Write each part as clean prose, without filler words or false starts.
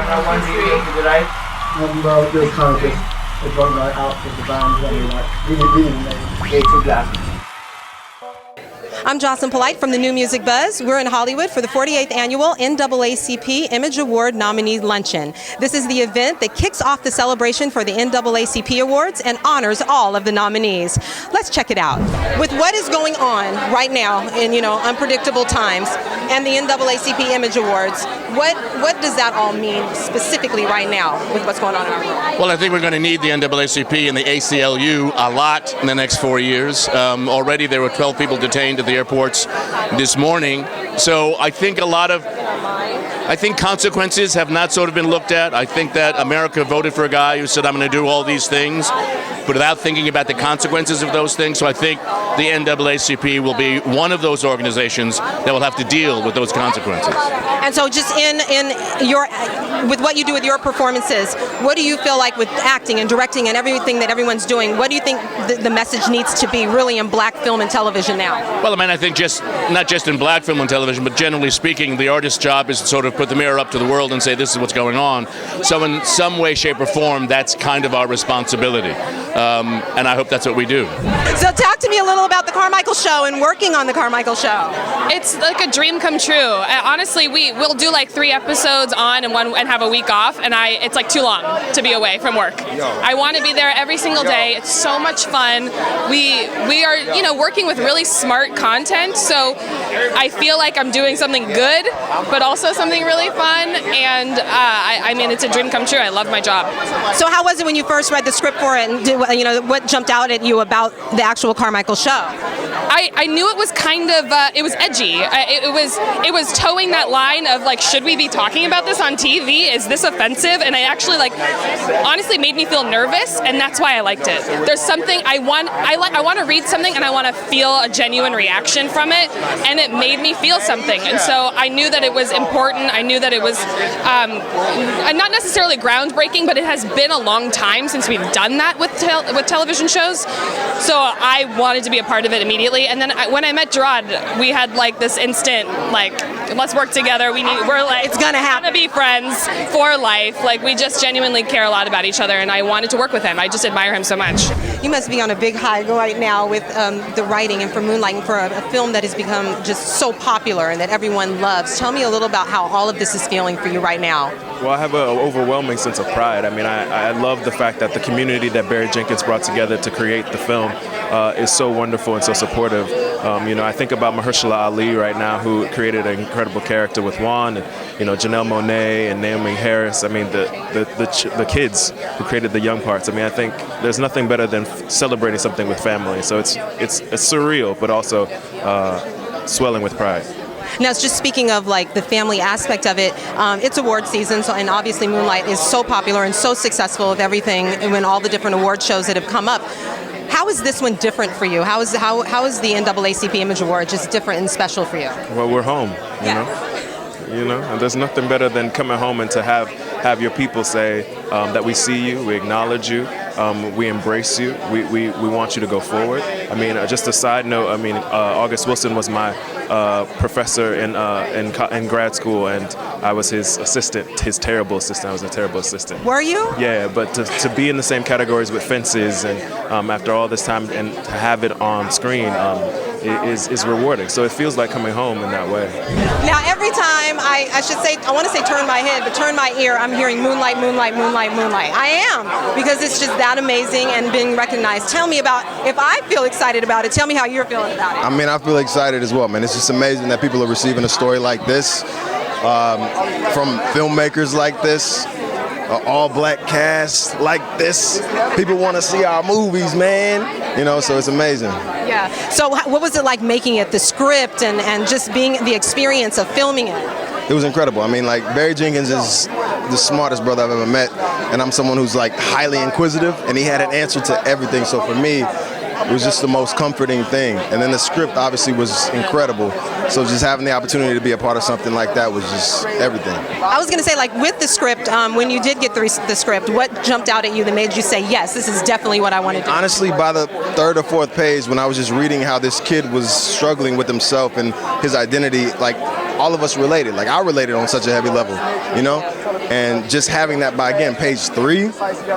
how one do you think you did, right? Well, it was kind of just a joint night out with the band, and like really amazing. Too black. I'm Jocelyn Polite from the New Music Buzz. We're in Hollywood for the 48th annual NAACP Image Award Nominees Luncheon. This is the event that kicks off the celebration for the NAACP Awards and honors all of the nominees. Let's check it out. With what is going on right now in, unpredictable times and the NAACP Image Awards, what does that all mean specifically right now with what's going on in our world? Well, I think we're going to need the NAACP and the ACLU a lot in the next 4 years. Already there were 12 people detained at the airports this morning. So I think consequences have not sort of been looked at. I think that America voted for a guy who said, I'm going to do all these things, but without thinking about the consequences of those things. So I think the NAACP will be one of those organizations that will have to deal with those consequences. And so just with what you do with your performances, what do you feel like with acting and directing and everything that everyone's doing, what do you think the message needs to be really in black film and television now? Well, I think not just in black film and television, but generally speaking, the artist's job is to sort of put the mirror up to the world and say, this is what's going on. So in some way, shape, or form, that's kind of our responsibility. And I hope that's what we do. So talk to me a little about the Carmichael Show and working on the Carmichael Show. It's like a dream come true. Honestly, we'll do like 3 episodes on and have a week off, and it's like too long to be away from work. I want to be there every single day. It's so much fun. We are working with really smart content, so I feel like I'm doing something good, but also something really fun. And it's a dream come true. I love my job. So how was it when you first read the script for it, and what jumped out at you about the actual Carmichael Show? I knew it was kind of it was edgy. It was towing that line of like, should we be talking about this on TV? Is this offensive? And I actually honestly made me feel nervous, and that's why I liked it. There's something I want to read something and I want to feel a genuine reaction from it, and it made me feel something. And so I knew that it was important. I knew that it was not necessarily groundbreaking, but it has been a long time since we've done that with television shows. So I wanted to be a part of it immediately. And then when I met Gerard, we had like this instant let's work together. It's gonna be friends for life. Like, we just genuinely care a lot about each other, and I wanted to work with him. I just admire him so much. You must be on a big high right now with the writing and for Moonlight and for a film that has become just so popular and that everyone loves. Tell me a little about how all of this is feeling for you right now. Well, I have an overwhelming sense of pride. I love the fact that the community that Barry Jenkins brought together to create the film is so wonderful and so supportive. I think about Mahershala Ali right now, who created an incredible character with Juan, and Janelle Monáe and Naomi Harris. The kids who created the young parts. I think there's nothing better than celebrating something with family. So it's surreal, but also swelling with pride. Now, it's just speaking of the family aspect of it, it's award season, and obviously Moonlight is so popular and so successful with everything and all the different award shows that have come up. How is this one different for you? How is the NAACP Image Award just different and special for you? Well, we're home, and there's nothing better than coming home and to have your people say that we see you, we acknowledge you, we embrace you, we want you to go forward. Just a side note, August Wilson was my professor in grad school, and I was his assistant, his terrible assistant. I was a terrible assistant. Were you? Yeah, but to be in the same categories with Fences, and after all this time, and to have it on screen is rewarding. So it feels like coming home in that way. Now, every time I want to say turn my head, but turn my ear, I'm hearing Moonlight, Moonlight, Moonlight, Moonlight. I am, because it's just that amazing and being recognized. Tell me about, if I feel excited about it, tell me how you're feeling about it. I feel excited as well, man. It's just amazing that people are receiving a story like this, from filmmakers like this, an all-black cast like this. People want to see our movies, man. So it's amazing. Yeah. So what was it like making it, the script, and just being the experience of filming it? It was incredible. Barry Jenkins is the smartest brother I've ever met, and I'm someone who's highly inquisitive, and he had an answer to everything. So for me, it was just the most comforting thing. And then the script obviously was incredible. So just having the opportunity to be a part of something like that was just everything. I was going to say, with the script, when you did get the script, what jumped out at you that made you say, yes, this is definitely what I want to do? Honestly, by the 3rd or 4th page, when I was just reading how this kid was struggling with himself and his identity, all of us related. Like, I related on such a heavy level, you know? And just having that by, again, page 3,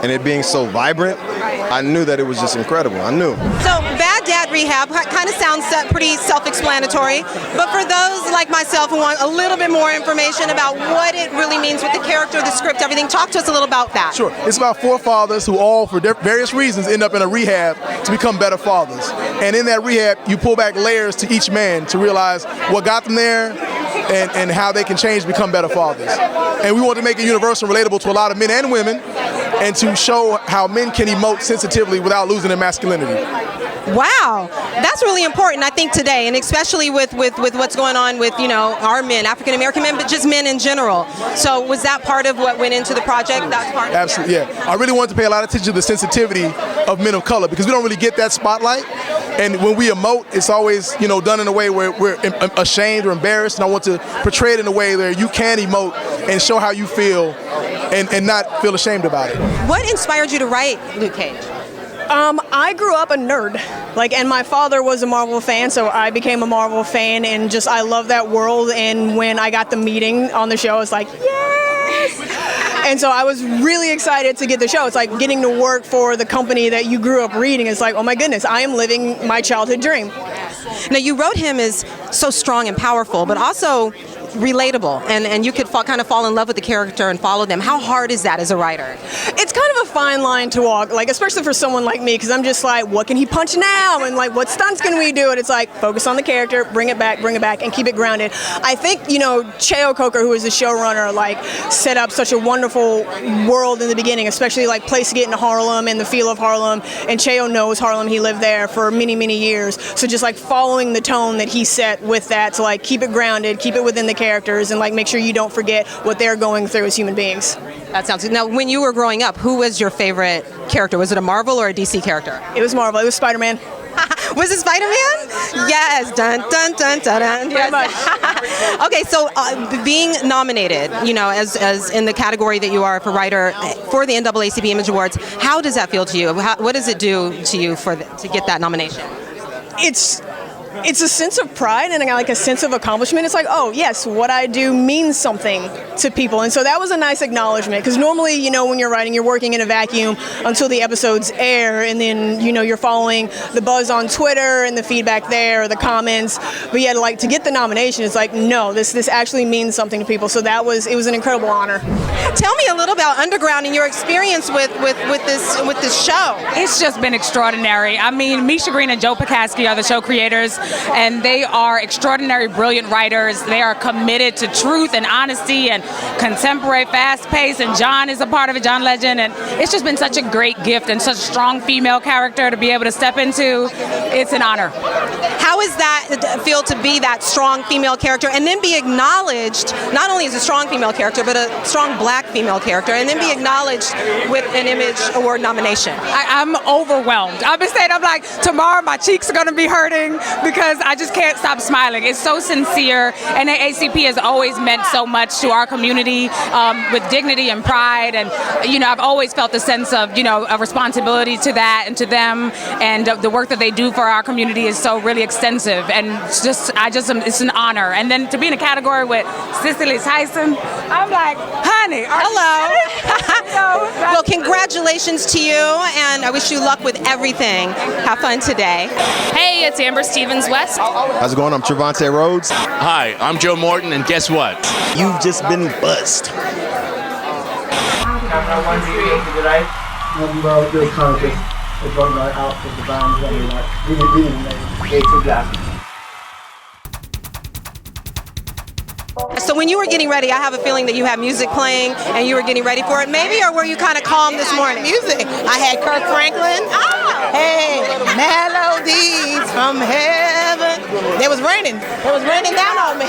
and it being so vibrant, I knew that it was just incredible. I knew. So, Bad Dad Rehab kind of sounds pretty self-explanatory, but for those like myself who want a little bit more information about what it really means with the character, the script, everything, talk to us a little about that. Sure. It's about 4 fathers who all, for various reasons, end up in a rehab to become better fathers. And in that rehab, you pull back layers to each man to realize what got them there and how they can change to become better fathers. And we want to make it universal and relatable to a lot of men and women, and to show how men can emote sensitively without losing their masculinity. Wow, that's really important, I think, today, and especially with what's going on with, you know, our men, African American men, but just men in general. So was that part of what went into the project? That's part of Absolutely, yeah. I really wanted to pay a lot of attention to the sensitivity of men of color, because we don't really get that spotlight. And when we emote, it's always, you know, done in a way where we're ashamed or embarrassed. And I want to portray it in a way where you can emote and show how you feel and not feel ashamed about it. What inspired you to write Luke Cage? I grew up a nerd, and my father was a Marvel fan, so I became a Marvel fan, and just I love that world. And when I got the meeting on the show, I was like, yes! And so I was really excited to get the show. It's like getting to work for the company that you grew up reading. It's like, oh my goodness, I am living my childhood dream. Now, you wrote him as so strong and powerful, but also relatable, and you could kind of fall in love with the character and follow them. How hard is that as a writer? It's kind of a fine line to walk, especially for someone like me, because I'm just like, what can he punch now? And what stunts can we do? And it's like, focus on the character, bring it back, and keep it grounded. I think, Cheo Coker, who is the showrunner, set up such a wonderful world in the beginning, especially placing it in Harlem and the feel of Harlem. And Cheo knows Harlem. He lived there for many, many years. So just following the tone that he set with that to keep it grounded, keep it within the characters, and make sure you don't forget what they're going through as human beings. That sounds good. Now, when you were growing up, who was your favorite character? Was it a Marvel or a DC character? It was Marvel. It was Spider-Man. Was it Spider-Man? Yes. Dun, dun, dun, dun, dun. Very much. Okay, so being nominated, as in the category that you are for writer for the NAACP Image Awards, how does that feel to you? What does it do to you to get that nomination? It's a sense of pride and a sense of accomplishment. It's like, oh yes, what I do means something to people. And so that was a nice acknowledgement, because normally, when you're writing, you're working in a vacuum until the episodes air, and then, you're following the buzz on Twitter and the feedback there, or the comments. But yeah, to get the nomination, it's like, no, this actually means something to people. So it was an incredible honor. Tell me a little about Underground and your experience with this show. It's just been extraordinary. I mean, Misha Green and Joe Pekaski are the show creators, and they are extraordinary, brilliant writers. They are committed to truth and honesty and contemporary, fast-paced, and John is a part of it, John Legend, and it's just been such a great gift and such a strong female character to be able to step into. It's an honor. How is that feel to be that strong female character and then be acknowledged, not only as a strong female character, but a strong black female character, and then be acknowledged with an Image Award nomination? I'm overwhelmed. I've been saying, I'm like, tomorrow my cheeks are going to be hurting because I just can't stop smiling. It's so sincere, and NAACP has always meant so much to our community with dignity and pride, and I've always felt a sense of a responsibility to that and to them, and the work that they do for our community is so really extensive, and it's an honor. And then to be in a category with Cicely Tyson, I'm like, honey, hello. Well, congratulations to you, and I wish you luck with everything. Have fun today. Hey, it's Amber Stevens-West. How's it going? I'm Trevante Rhodes. Hi, I'm Joe Morton, and guess what? You've just been buzzed. Well, it was kind of just a drunk night out with the band, really amazing. So when you were getting ready, I have a feeling that you had music playing and you were getting ready for it, maybe, or were you kind of calm this morning? Music. I had Kirk Franklin. Hey, melodies from heaven. It was raining. It was raining down on me.